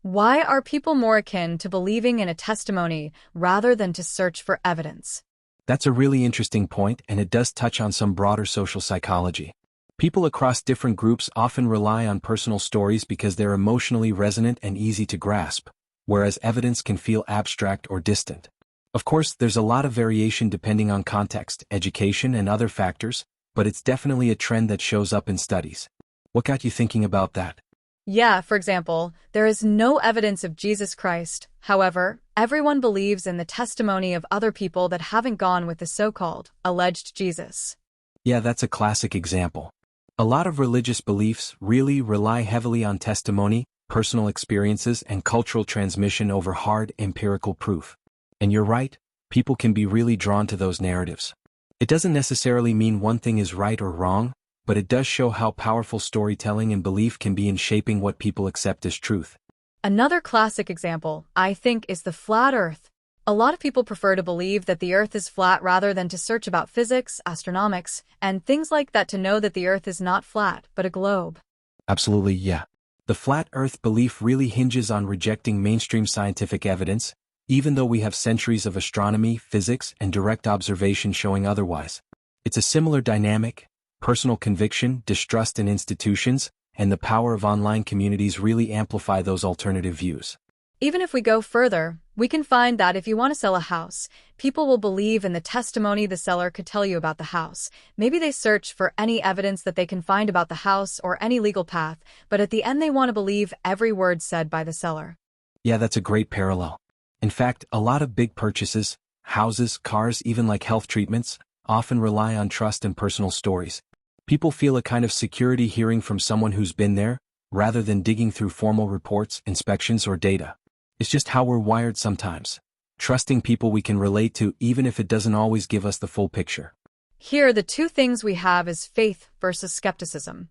Why are people more akin to believing in a testimony rather than to search for evidence? That's a really interesting point, and it does touch on some broader social psychology. People across different groups often rely on personal stories because they're emotionally resonant and easy to grasp, whereas evidence can feel abstract or distant. Of course, there's a lot of variation depending on context, education, and other factors, but it's definitely a trend that shows up in studies. What got you thinking about that? Yeah, for example, there is no evidence of Jesus Christ. However, everyone believes in the testimony of other people that haven't gone with the so-called alleged Jesus. Yeah, that's a classic example. A lot of religious beliefs really rely heavily on testimony, personal experiences, and cultural transmission over hard, empirical proof. And you're right, people can be really drawn to those narratives. It doesn't necessarily mean one thing is right or wrong, but it does show how powerful storytelling and belief can be in shaping what people accept as truth. Another classic example, I think, is the flat Earth. A lot of people prefer to believe that the Earth is flat rather than to search about physics, astronomics, and things like that to know that the Earth is not flat, but a globe. Absolutely, yeah. The flat Earth belief really hinges on rejecting mainstream scientific evidence, even though we have centuries of astronomy, physics, and direct observation showing otherwise. It's a similar dynamic. Personal conviction, distrust in institutions, and the power of online communities really amplify those alternative views. Even if we go further, we can find that if you want to sell a house, people will believe in the testimony the seller could tell you about the house. Maybe they search for any evidence that they can find about the house or any legal path, but at the end they want to believe every word said by the seller. Yeah, that's a great parallel. In fact, a lot of big purchases, houses, cars, even like health treatments, often rely on trust and personal stories. People feel a kind of security hearing from someone who's been there, rather than digging through formal reports, inspections, or data. It's just how we're wired sometimes, trusting people we can relate to even if it doesn't always give us the full picture. Here, the two things we have is faith versus skepticism.